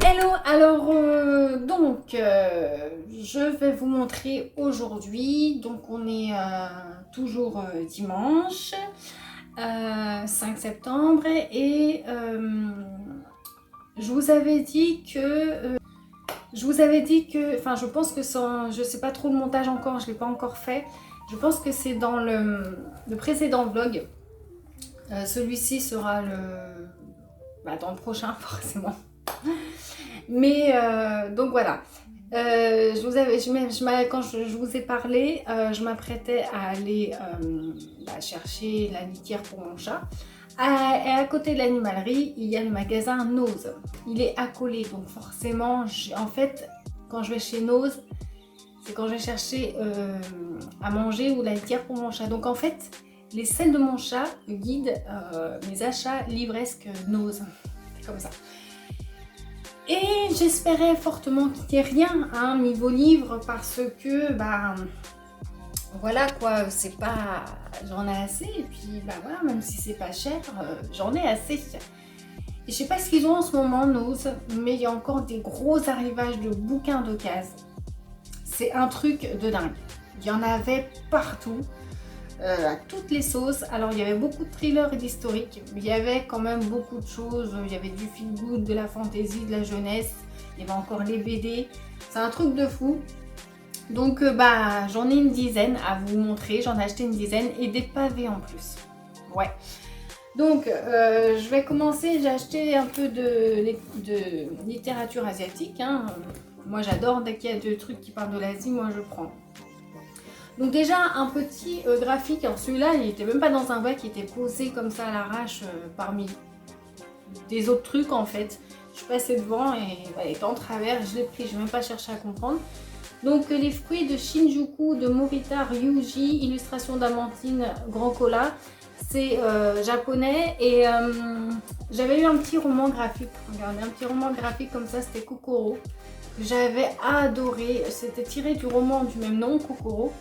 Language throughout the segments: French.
Hello, alors je vais vous montrer aujourd'hui, donc on est toujours dimanche 5 septembre et je vous avais dit que, enfin je pense que je sais pas trop le montage encore, je l'ai pas encore fait, je pense que c'est dans le précédent vlog, celui-ci sera dans le prochain forcément. Mais donc voilà, quand je vous ai parlé, je m'apprêtais à aller chercher la litière pour mon chat. Et à côté de l'animalerie, il y a le magasin Nose. Il est accolé, donc forcément, en fait, quand je vais chez Nose, c'est quand je vais chercher à manger ou la litière pour mon chat. Donc en fait, les selles de mon chat guident mes achats livresques Nose. C'est comme ça. Et j'espérais fortement qu'il n'y ait rien niveau livre parce que voilà quoi, c'est pas, j'en ai assez et puis voilà, même si c'est pas cher, j'en ai assez. Et je sais pas ce qu'ils ont en ce moment Nose, mais il y a encore des gros arrivages de bouquins d'occasion. C'est un truc de dingue. Il y en avait partout. À toutes les sauces. Alors il y avait beaucoup de thrillers et d'historiques, mais il y avait quand même beaucoup de choses. Il y avait du feel good, de la fantasy, de la jeunesse, il y avait encore les BD, c'est un truc de fou. Donc j'en ai une dizaine à vous montrer, j'en ai acheté une dizaine et des pavés en plus. Ouais. Donc je vais commencer, j'ai acheté un peu de littérature asiatique. Moi j'adore, dès qu'il y a des trucs qui parlent de l'Asie, moi je prends. Donc déjà un petit graphique, alors celui-là il n'était même pas dans un bac, il était posé comme ça à l'arrache parmi des autres trucs en fait. Je suis passée devant et il était en travers, je l'ai pris, je n'ai même pas cherché à comprendre. Donc les fruits de Shinjuku de Morita Ryuji, illustration d'Amandine Grandcola, c'est japonais et j'avais eu un petit roman graphique, regardez un petit roman graphique comme ça, c'était Kokoro. J'avais adoré, c'était tiré du roman du même nom, Kokoro.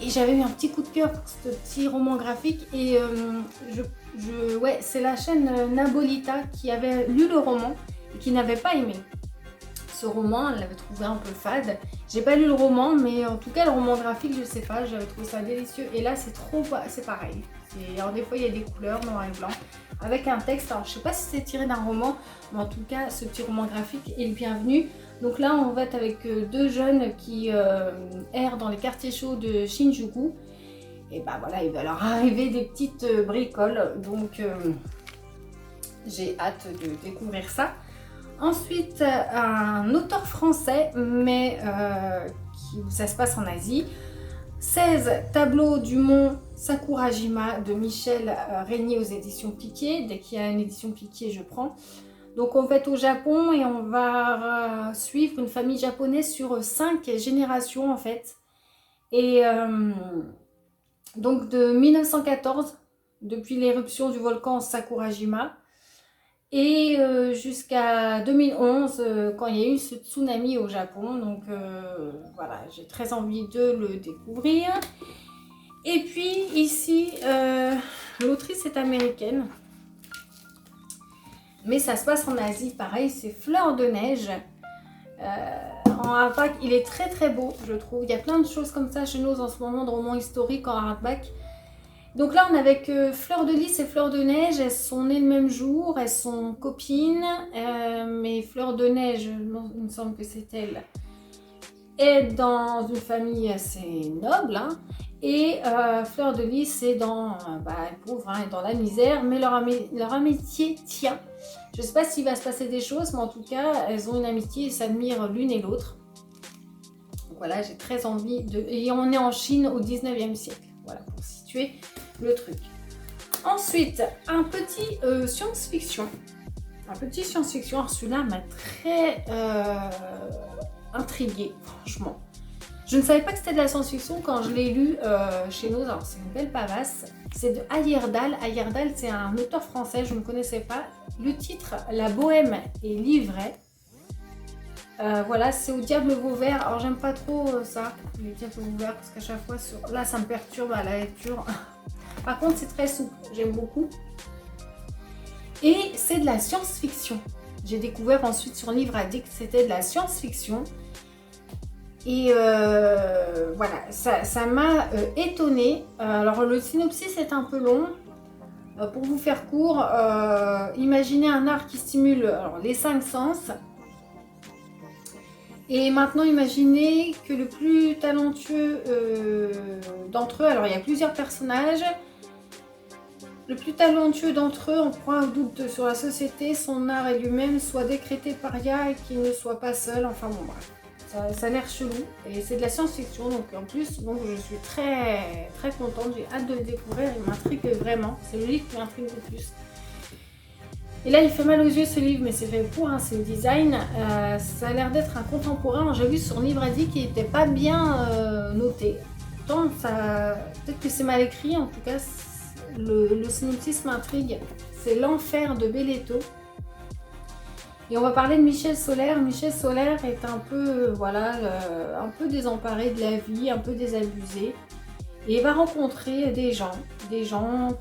Et j'avais eu un petit coup de cœur pour ce petit roman graphique et c'est la chaîne Nabolita qui avait lu le roman et qui n'avait pas aimé ce roman, elle l'avait trouvé un peu fade. J'ai pas lu le roman, mais en tout cas le roman graphique, je sais pas, j'avais trouvé ça délicieux. Et là c'est pareil. Alors des fois il y a des couleurs noir et blanc avec un texte. Alors je sais pas si c'est tiré d'un roman, mais en tout cas ce petit roman graphique est le bienvenu. Donc là on va être avec deux jeunes qui errent dans les quartiers chauds de Shinjuku. Et voilà, il va leur arriver des petites bricoles. Donc j'ai hâte de découvrir ça. Ensuite, un auteur français, mais ça se passe en Asie. 16 tableaux du mont Sakurajima de Michel Régnier aux éditions Piquet. Dès qu'il y a une édition Piquet, je prends. Donc on va être au Japon et on va suivre une famille japonaise sur 5 générations en fait. Et donc de 1914, depuis l'éruption du volcan Sakurajima, et jusqu'à 2011 quand il y a eu ce tsunami au Japon. Donc voilà, j'ai très envie de le découvrir. Et puis ici, l'autrice est américaine, mais ça se passe en Asie. Pareil, c'est Fleur de neige. En hardback, il est très très beau, je trouve. Il y a plein de choses comme ça chez nous en ce moment, de romans historiques en hardback. Donc là, on est avec Fleur de Lys et Fleur de Neige. Elles sont nées le même jour, elles sont copines. Mais Fleur de Neige, il me semble que c'est elle, est dans une famille assez noble. Et Fleur de Lys est dans, pauvre, est dans la misère. Mais leur amitié tient. Je ne sais pas s'il va se passer des choses, mais en tout cas, elles ont une amitié et s'admirent l'une et l'autre. Donc voilà, j'ai très envie de... Et on est en Chine au 19e siècle. Voilà, pour situer le truc. Ensuite, un petit science-fiction. Un petit science-fiction. Alors celui-là m'a très intriguée, franchement. Je ne savais pas que c'était de la science-fiction quand je l'ai lu chez nous. Alors c'est une belle pavasse. C'est de Heyerdahl. Heyerdahl, c'est un auteur français, je ne connaissais pas. Le titre, La Bohème est livrée. Voilà, c'est au Diable Vauvert. Alors j'aime pas trop ça, le Diable Vauvert, parce qu'à chaque fois, là ça me perturbe à la lecture. Par contre, c'est très souple, j'aime beaucoup. Et c'est de la science-fiction. J'ai découvert ensuite sur Livre Addict que c'était de la science-fiction. Et voilà, ça m'a étonnée. Alors le synopsis est un peu long. Pour vous faire court, imaginez un art qui stimule alors, les 5 sens. Et maintenant imaginez que le plus talentueux d'entre eux, alors il y a plusieurs personnages, le plus talentueux d'entre eux en proie au doute sur la société, son art et lui-même soit décrété paria et qu'il ne soit pas seul, enfin bon bref. Ça a l'air chelou et c'est de la science-fiction donc en plus donc je suis très contente, j'ai hâte de le découvrir, il m'intrigue vraiment, c'est le livre qui m'intrigue le plus. Et là il fait mal aux yeux ce livre mais c'est fait pour, hein, c'est le design, ça a l'air d'être un contemporain, j'ai vu sur Livre Addict qui n'était pas bien noté, pourtant peut-être que c'est mal écrit, en tout cas le synopsis m'intrigue, c'est l'enfer de Beletto. Et on va parler de Michel Solaire. Michel Solaire est un peu, voilà, un peu désemparé de la vie, un peu désabusé. Et il va rencontrer des gens des gens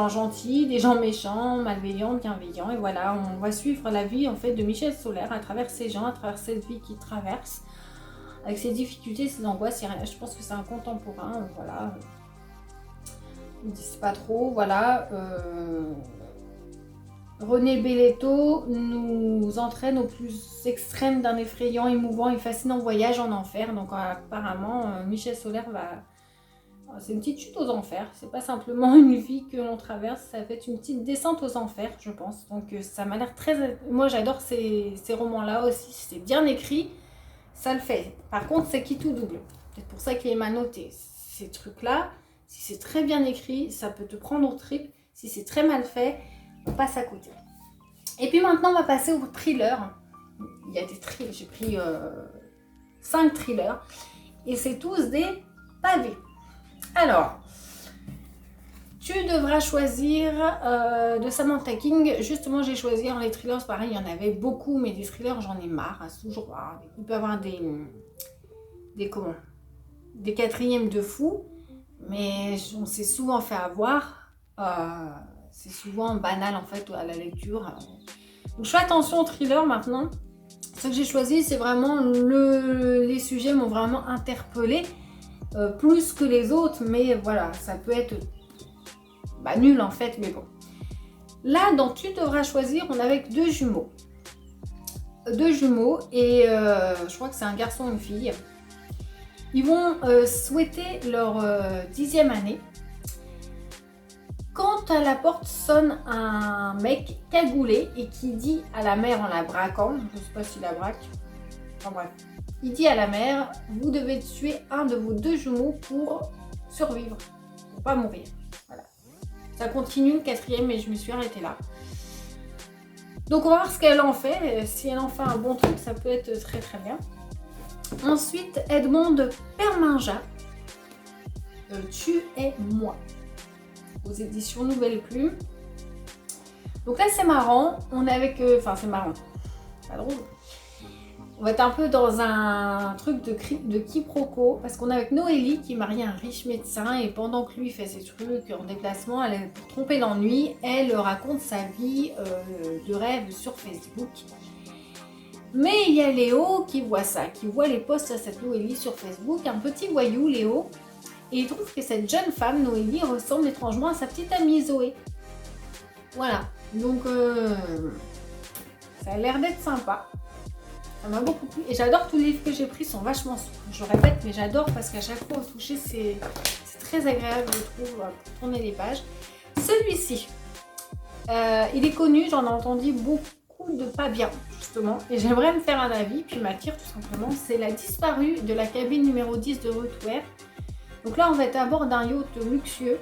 gentils, des gens méchants, malveillants, bienveillants. Et voilà, on va suivre la vie en fait de Michel Solaire à travers ces gens, à travers cette vie qu'il traverse, avec ses difficultés, ses angoisses. Je pense que c'est un contemporain, voilà. Ils ne disent pas trop, voilà. René Beletto nous entraîne au plus extrême d'un effrayant, émouvant et fascinant voyage en enfer. Donc apparemment, Michel Solaire va... C'est une petite chute aux enfers. C'est pas simplement une vie que l'on traverse, ça va être une petite descente aux enfers, je pense. Donc ça m'a l'air très... Moi j'adore ces romans-là aussi. Si c'est bien écrit, ça le fait. Par contre, c'est qui tout double. C'est pour ça qu'il est mal noté. Ces trucs-là, si c'est très bien écrit, ça peut te prendre au trip. Si c'est très mal fait, on passe à côté. Et puis maintenant, on va passer au thriller. Il y a des thrillers, j'ai pris 5 thrillers. Et c'est tous des pavés. Alors, tu devras choisir de Samantha King. Justement, j'ai choisi les thrillers. Pareil, il y en avait beaucoup, mais des thrillers, j'en ai marre. C'est toujours, il peut y avoir des quatrièmes de fou. Mais on s'est souvent fait avoir. C'est souvent banal en fait à la lecture. Donc je fais attention aux thrillers maintenant. Ce que j'ai choisi, c'est vraiment les sujets m'ont vraiment interpellée plus que les autres, mais voilà, ça peut être nul en fait, mais bon. Là, dans Tu devras choisir, on est avec deux jumeaux. Deux jumeaux et je crois que c'est un garçon et une fille. Ils vont souhaiter leur 10e année. Quand à la porte sonne un mec cagoulé et qui dit à la mère en la braquant, je ne sais pas s'il la braque, enfin bref, il dit à la mère, vous devez tuer un de vos deux jumeaux pour survivre, pour pas mourir. Voilà. Ça continue, le 4e, mais je me suis arrêtée là. Donc on va voir ce qu'elle en fait. Si elle en fait un bon truc, ça peut être très très bien. Ensuite, Edmond Perminja, Tu es moi, aux éditions Nouvelle Plume. Donc là c'est marrant, on est avec... c'est marrant, pas drôle. On va être un peu dans un truc de quiproquo, parce qu'on est avec Noélie qui marie un riche médecin et pendant que lui fait ses trucs en déplacement, pour tromper l'ennui, elle raconte sa vie de rêve sur Facebook. Mais il y a Léo qui voit ça, qui voit les posts de cette Noélie sur Facebook, un petit voyou Léo. Et il trouve que cette jeune femme, Noélie, ressemble étrangement à sa petite amie Zoé. Voilà, donc ça a l'air d'être sympa. Ça m'a beaucoup plu. Et j'adore tous les livres que j'ai pris, sont vachement souples. Je répète, mais j'adore parce qu'à chaque fois au toucher, c'est très agréable, je trouve, pour tourner les pages. Celui-ci, il est connu, j'en ai entendu beaucoup de pas bien, justement. Et j'aimerais me faire un avis, puis m'attire tout simplement. C'est La disparue de la cabine numéro 10 de Ruthware. Donc là, on va être à bord d'un yacht luxueux.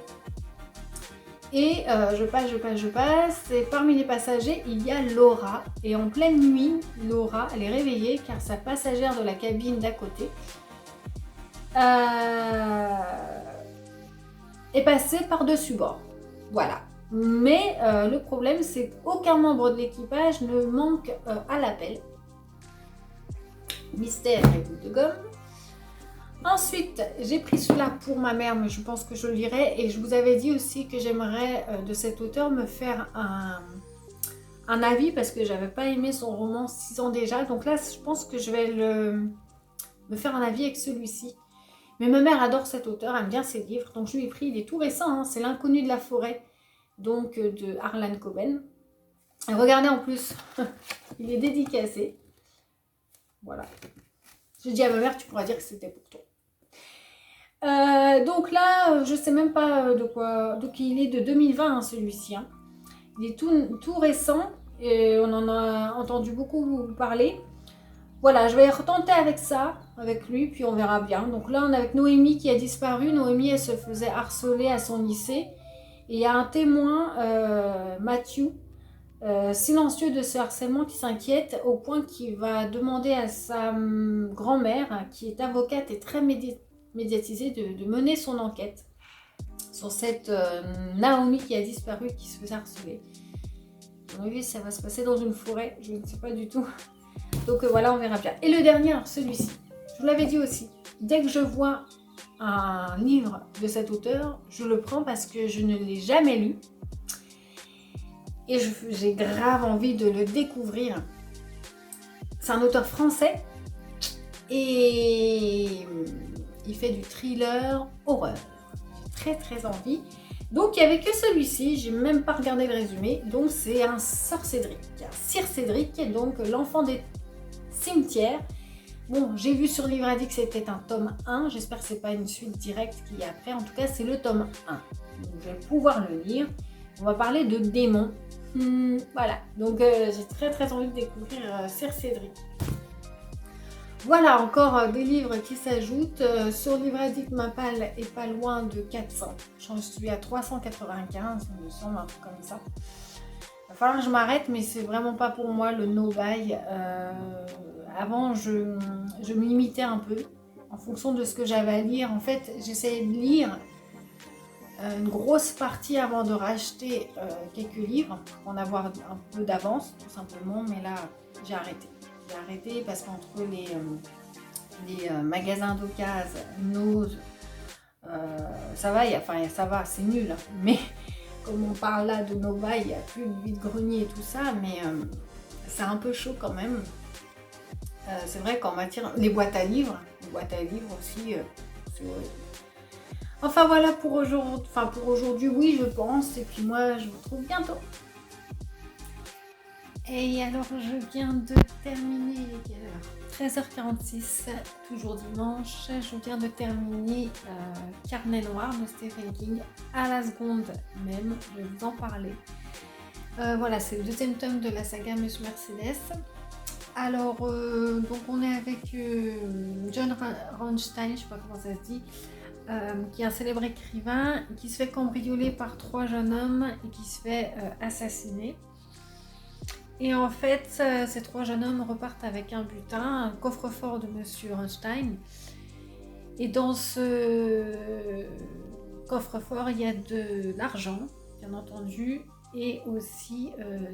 Et je passe. Et parmi les passagers, il y a Laura. Et en pleine nuit, Laura, elle est réveillée car sa passagère de la cabine d'à côté est passée par-dessus bord. Voilà. Mais le problème, c'est qu'aucun membre de l'équipage ne manque à l'appel. Mystère et bout de gomme. Ensuite, j'ai pris celui-là pour ma mère, mais je pense que je le lirai. Et je vous avais dit aussi que j'aimerais de cet auteur me faire un avis parce que j'avais pas aimé son roman 6 ans déjà. Donc là, je pense que je vais me faire un avis avec celui-ci. Mais ma mère adore cet auteur, elle aime bien ses livres. Donc je lui ai pris, il est tout récent, hein, c'est L'inconnu de la forêt, donc de Harlan Coben. Et regardez en plus, il est dédicacé. Voilà. J'ai dit à ma mère, tu pourras dire que c'était pour toi. Donc là, je sais même pas de quoi. Donc il est de 2020 hein, celui-ci. Hein. Il est tout récent et on en a entendu beaucoup parler. Voilà, je vais retenter avec ça, avec lui, puis on verra bien. Donc là, on est avec Noémie qui a disparu. Noémie, elle se faisait harceler à son lycée. Et il y a un témoin, Matthew, silencieux de ce harcèlement qui s'inquiète au point qu'il va demander à sa grand-mère, qui est avocate et très médiatisée, de mener son enquête sur cette Naomi qui a disparu, qui se faisait harceler. À mon avis, ça va se passer dans une forêt, je ne sais pas du tout. Donc voilà, on verra bien. Et le dernier, celui-ci, je vous l'avais dit aussi, dès que je vois un livre de cet auteur, je le prends parce que je ne l'ai jamais lu. Et j'ai grave envie de le découvrir. C'est un auteur français et il fait du thriller horreur. J'ai très envie. Donc il n'y avait que celui-ci, j'ai même pas regardé le résumé. Donc c'est un Sir Cédric, donc l'enfant des cimetières. Bon, j'ai vu sur Livre Addict que c'était un tome 1, j'espère que c'est pas une suite directe qu'il y a après. En tout cas, c'est le tome 1. Donc je vais pouvoir le lire. On va parler de démons. Voilà, donc j'ai très envie de découvrir Sir Cédric. Voilà encore des livres qui s'ajoutent. Sur Livre Addict, ma palle est pas loin de 400. J'en suis à 395, il me semble, un truc comme ça. Il va falloir que je m'arrête, mais c'est vraiment pas pour moi le no-buy. Avant, je me limitais un peu en fonction de ce que j'avais à lire. En fait, j'essayais de lire une grosse partie avant de racheter quelques livres pour en avoir un peu d'avance, tout simplement. Mais là, j'ai arrêté. J'ai arrêté parce qu'entre les magasins d'occasion, Nose, ça va, ça va, c'est nul. Hein. Mais comme on parle là de Nova, il n'y a plus de vide-grenier et tout ça, mais c'est un peu chaud quand même. C'est vrai qu'en matière... Les boîtes à livres aussi, c'est horrible. Enfin voilà pour aujourd'hui, oui je pense, et puis moi je vous retrouve bientôt. Et alors je viens de terminer, 13h46, toujours dimanche, je viens de terminer Carnet Noir de Stephen King, à la seconde même, je vais vous en parler. Voilà, c'est le deuxième tome de la saga Monsieur Mercedes. Alors, donc on est avec John Ronstein, je sais pas comment ça se dit, qui est un célèbre écrivain qui se fait cambrioler par 3 jeunes hommes et qui se fait assassiner. Et en fait, ces 3 jeunes hommes repartent avec un butin, un coffre-fort de Monsieur Ronstein. Et dans ce coffre-fort, il y a de l'argent, bien entendu, et aussi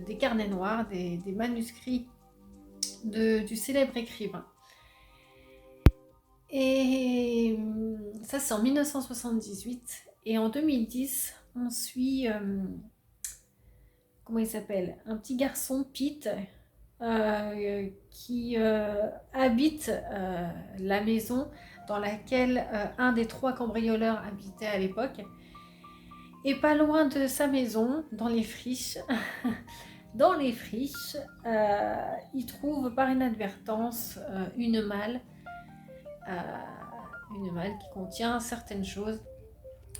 des carnets noirs, des manuscrits du célèbre écrivain. Et ça, c'est en 1978. Et en 2010, on suit... comment il s'appelle ? Un petit garçon, Pete, qui habite la maison dans laquelle un des 3 cambrioleurs habitait à l'époque. Et pas loin de sa maison, dans les friches, il trouve par inadvertance une malle qui contient certaines choses.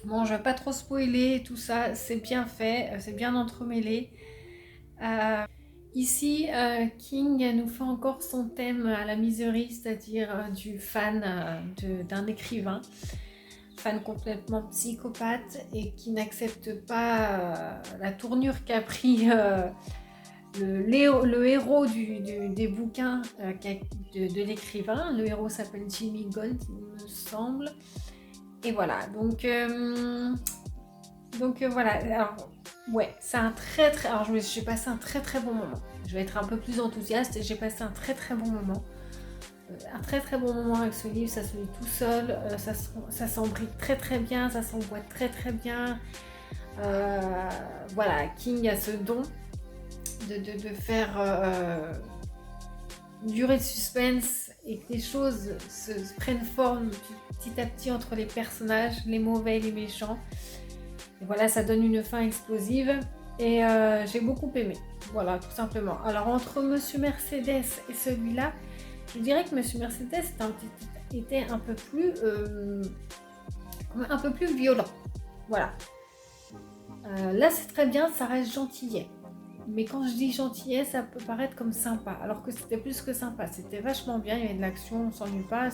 Bon, je vais pas trop spoiler tout ça, c'est bien fait, c'est bien entremêlé. Ici, King nous fait encore son thème à la miserie, c'est-à-dire du fan d'un écrivain, fan complètement psychopathe et qui n'accepte pas la tournure qu'a pris le héros des bouquins de l'écrivain. Le héros s'appelle Jimmy Gold, il me semble. Et voilà, donc voilà, alors ouais, c'est un alors j'ai passé un très bon moment. Je vais être un peu plus enthousiaste et j'ai passé un très bon moment. un très très bon moment avec ce livre, ça se lit tout seul, ça s'embrique très très bien, ça s'emboîte très très bien. Voilà, King a ce don de faire durer le suspense et que les choses se prennent forme petit à petit entre les personnages, les mauvais et les méchants. Et voilà, ça donne une fin explosive et j'ai beaucoup aimé. Voilà, tout simplement. Alors entre Monsieur Mercedes et celui-là, je dirais que Monsieur Mercedes était un peu plus violent. Voilà. Là, c'est très bien, ça reste gentillet. Mais quand je dis gentillet, ça peut paraître comme sympa, alors que c'était plus que sympa. C'était vachement bien, il y avait de l'action, on s'ennuie pas.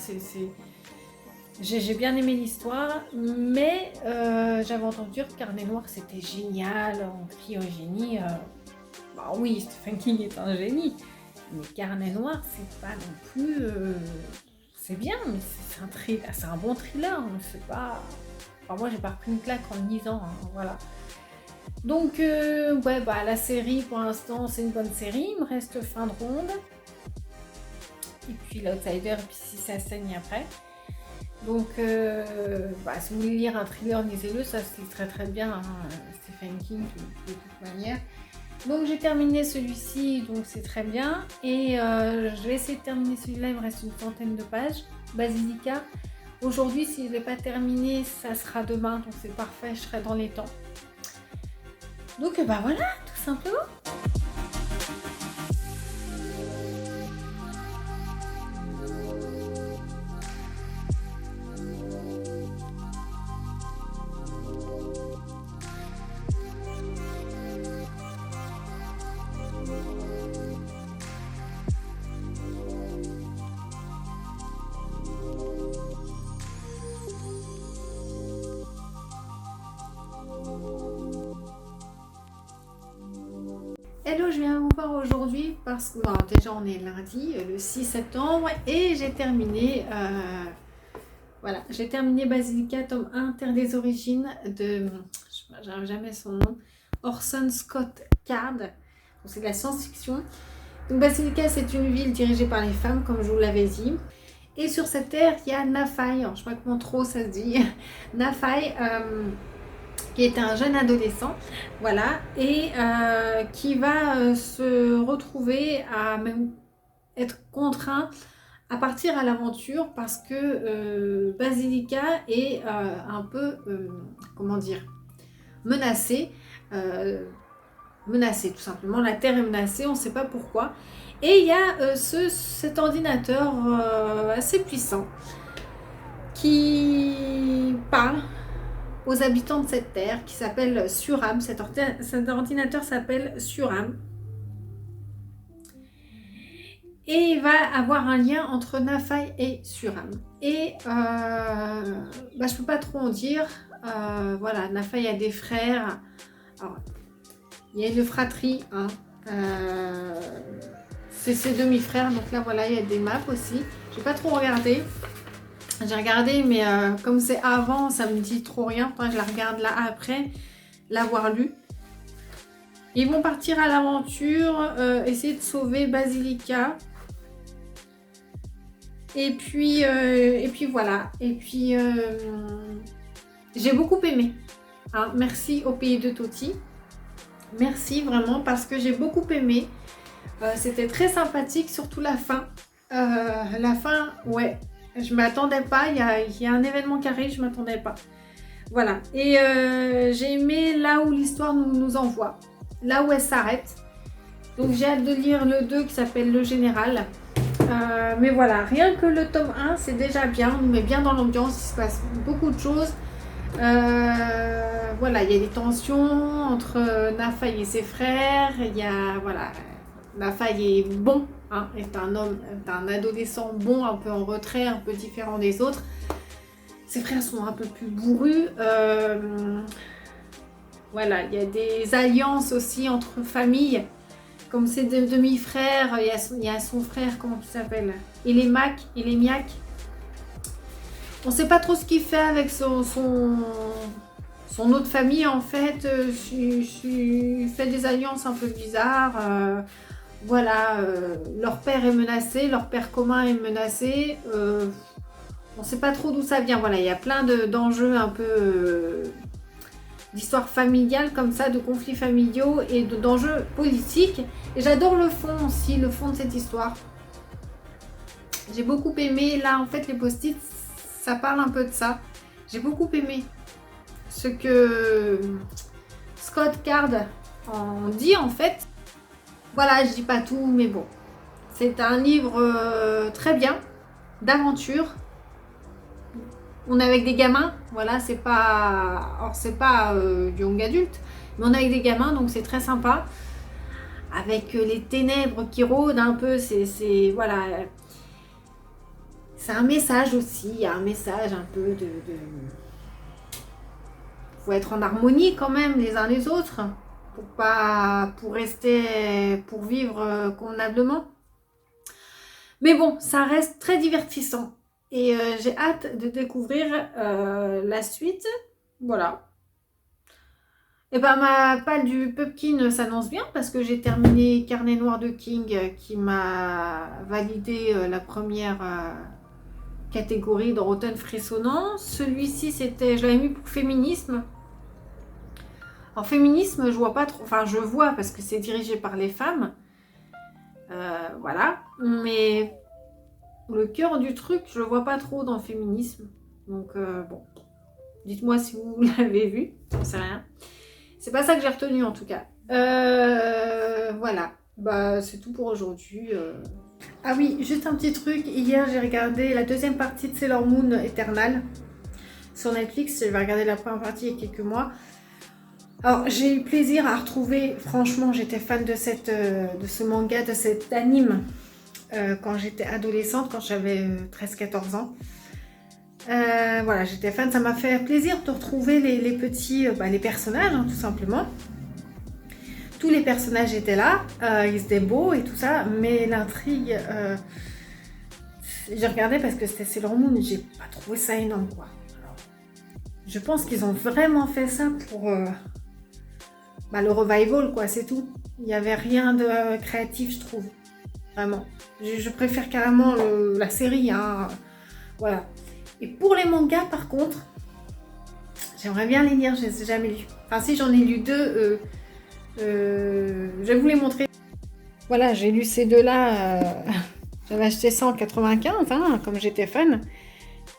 J'ai bien aimé l'histoire, mais j'avais entendu dire que Carnet Noir c'était génial, on crie au génie. Bah oui, Stephen King est un génie, mais Carnet Noir c'est pas non plus. C'est bien, mais c'est un thriller, c'est un bon thriller, mais c'est pas. Enfin, moi j'ai pas pris une claque en le lisant, hein, voilà. Donc ouais, bah la série pour l'instant c'est une bonne série, il me reste Fin de Ronde, et puis l'Outsider, et puis Si ça saigne après. Donc si vous voulez lire un thriller, lisez-le, ça se lit très très bien, hein, Stephen King de toute manière. Donc j'ai terminé celui-ci, donc c'est très bien, et je vais essayer de terminer celui-là, il me reste une centaine de pages, Basilica. Aujourd'hui, si je ne l'ai pas terminé, ça sera demain, donc c'est parfait, je serai dans les temps. Donc bah voilà, tout simplement. Hello, je viens vous voir aujourd'hui parce que déjà on est lundi, le 6 septembre, et j'ai terminé j'ai terminé Basilica tome 1, Terre des origines de, j'arrive jamais son nom, Orson Scott Card. C'est de la science-fiction. Donc Basilica, c'est une ville dirigée par les femmes, comme je vous l'avais dit. Et sur cette terre, il y a Nafai, je ne sais pas comment trop ça se dit, Nafai, qui est un jeune adolescent, voilà, et qui va se retrouver à même être contraint à partir à l'aventure parce que Basilica est un peu, menacée, tout simplement. La Terre est menacée, on ne sait pas pourquoi. Et il y a cet ordinateur assez puissant qui parle aux habitants de cette terre, qui s'appelle Suram. Cet ordinateur s'appelle Suram. Et il va avoir un lien entre Nafai et Suram. Et je ne peux pas trop en dire. Voilà, Nafai a des frères. Alors, il y a une fratrie. Hein. C'est ses demi-frères. Donc là, voilà, il y a des maps aussi. Je n'ai pas trop regardé. J'ai regardé, mais comme c'est avant, ça me dit trop rien. Enfin, je la regarde là après l'avoir lu. Ils vont partir à l'aventure, essayer de sauver Basilica. Et puis voilà. Et puis, j'ai beaucoup aimé. Hein, merci au pays de Toti. Merci vraiment parce que j'ai beaucoup aimé. C'était très sympathique, surtout la fin. La fin, ouais. Je ne m'attendais pas, il y a un événement qui arrive, je ne m'attendais pas. Voilà, et j'ai aimé là où l'histoire nous envoie, là où elle s'arrête. Donc j'ai hâte de lire le 2 qui s'appelle Le Général. Mais voilà, rien que le tome 1, c'est déjà bien, on nous met bien dans l'ambiance, il se passe beaucoup de choses. Voilà, il y a des tensions entre Nafai et ses frères, il y a, voilà, Nafai est bon. Hein, est un adolescent bon, un peu en retrait, un peu différent des autres. Ses frères sont un peu plus bourrus. Voilà, il y a des alliances aussi entre familles. Comme ses deux demi-frères, il y a son frère, comment il s'appelle, Elemiak. On ne sait pas trop ce qu'il fait avec son autre famille en fait. Il fait des alliances un peu bizarres. voilà, leur père est menacé, leur père commun est menacé. On ne sait pas trop d'où ça vient. Voilà, il y a plein d'enjeux un peu d'histoires familiales comme ça, de conflits familiaux et d'enjeux politiques. Et j'adore le fond aussi, le fond de cette histoire. J'ai beaucoup aimé. Là, en fait, les post-it, ça parle un peu de ça. J'ai beaucoup aimé ce que Scott Card en dit en fait. Voilà, je dis pas tout, mais bon. C'est un livre très bien, d'aventure. On est avec des gamins, voilà, c'est pas, alors c'est pas du young adulte, mais on est avec des gamins, donc c'est très sympa. Avec les ténèbres qui rôdent un peu, voilà, c'est un message aussi, il y a un message un peu faut être en harmonie quand même les uns les autres, pour vivre convenablement. Mais bon, ça reste très divertissant. Et j'ai hâte de découvrir la suite. Voilà. Et ben ma palle du Pumpkin s'annonce bien parce que j'ai terminé Carnet noir de King qui m'a validé la première catégorie dans Automne frissonnant. Celui-ci, je l'avais mis pour féminisme. Alors féminisme, je vois pas trop, enfin je vois parce que c'est dirigé par les femmes. Voilà. Mais le cœur du truc, je le vois pas trop dans le féminisme. Donc bon, dites-moi si vous l'avez vu, j'en sais rien. C'est pas ça que j'ai retenu en tout cas. Voilà, bah c'est tout pour aujourd'hui. Ah oui, juste un petit truc. Hier, j'ai regardé la deuxième partie de Sailor Moon Eternal sur Netflix. J'avais regardé la première partie il y a quelques mois. Alors, j'ai eu plaisir à retrouver. Franchement, j'étais fan de ce manga, de cet anime quand j'étais adolescente, quand j'avais 13-14 ans. Voilà, j'étais fan. Ça m'a fait plaisir de retrouver les petits, les personnages, hein, tout simplement. Tous les personnages étaient là, ils étaient beaux et tout ça, mais l'intrigue, j'ai regardé parce que c'était Sailor Moon, j'ai pas trouvé ça énorme, quoi. Alors, je pense qu'ils ont vraiment fait ça pour le revival, quoi, c'est tout. Il n'y avait rien de créatif, je trouve, vraiment. Je préfère carrément la série, hein, voilà. Et pour les mangas, par contre, j'aimerais bien les lire, je ne les ai jamais lus. Enfin, si, j'en ai lu deux. Je vais vous les montrer. Voilà, j'ai lu ces deux-là. J'avais acheté ça en 95, hein, comme j'étais fan.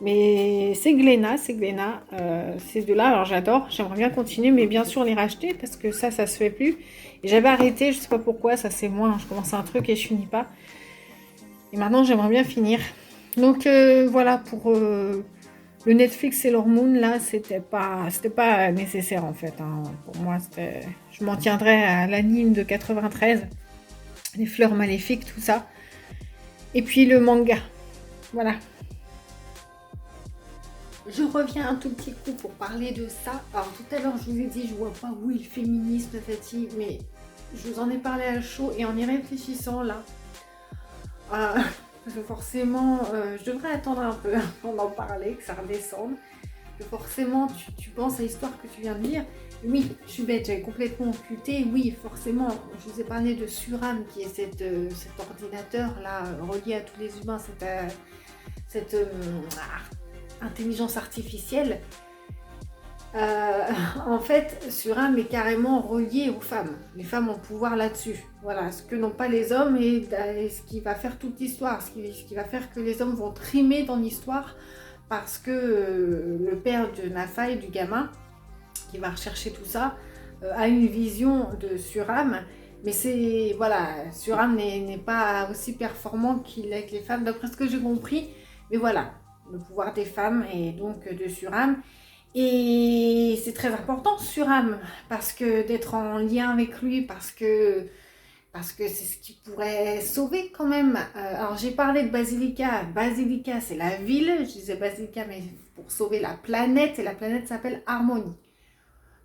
Mais c'est Glénat. Ces deux-là, alors j'adore. J'aimerais bien continuer, mais bien sûr les racheter parce que ça se fait plus. Et j'avais arrêté, je sais pas pourquoi, ça c'est moi. Je commence un truc et je finis pas. Et maintenant, j'aimerais bien finir. Donc voilà pour le Netflix Sailor Moon, là, c'était pas nécessaire en fait. Hein. Pour moi, je m'en tiendrais à l'anime de 93, les fleurs maléfiques, tout ça. Et puis le manga. Voilà. Je reviens un tout petit coup pour parler de ça. Alors tout à l'heure, je vous ai dit, je vois pas où est le féminisme, Tati, mais je vous en ai parlé à chaud et en y réfléchissant là. Parce que forcément, je devrais attendre un peu avant d'en parler, que ça redescende. Que forcément, tu penses à l'histoire que tu viens de lire. Oui, je suis bête, j'avais complètement occulté. Oui, forcément, je vous ai parlé de Suram, qui est cet ordinateur-là, relié à tous les humains, cette intelligence artificielle. En fait, Suram est carrément relié aux femmes. Les femmes ont pouvoir là-dessus. Voilà, ce que n'ont pas les hommes et ce qui va faire toute l'histoire, ce qui va faire que les hommes vont trimer dans l'histoire parce que le père de Nafai, du gamin, qui va rechercher tout ça, a une vision de Suram. Mais Suram n'est pas aussi performant qu'il est avec les femmes, d'après ce que j'ai compris. Mais voilà, le pouvoir des femmes et donc de Suram. Et c'est très important Suram, parce que d'être en lien avec lui, parce que c'est ce qui pourrait sauver quand même. Alors j'ai parlé de Basilica. Basilica, c'est la ville. Je disais Basilica, mais pour sauver la planète. Et la planète s'appelle Harmonie.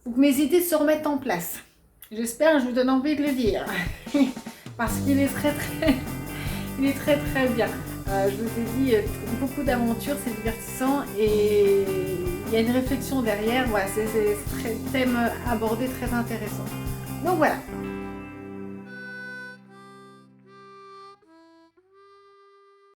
Donc mes idées se remettent en place. J'espère que je vous donne envie de le dire. Parce qu'il est très très bien. Je vous ai dit, beaucoup d'aventures, c'est divertissant. Et il y a une réflexion derrière. Voilà, c'est un thème abordé très intéressant. Donc voilà.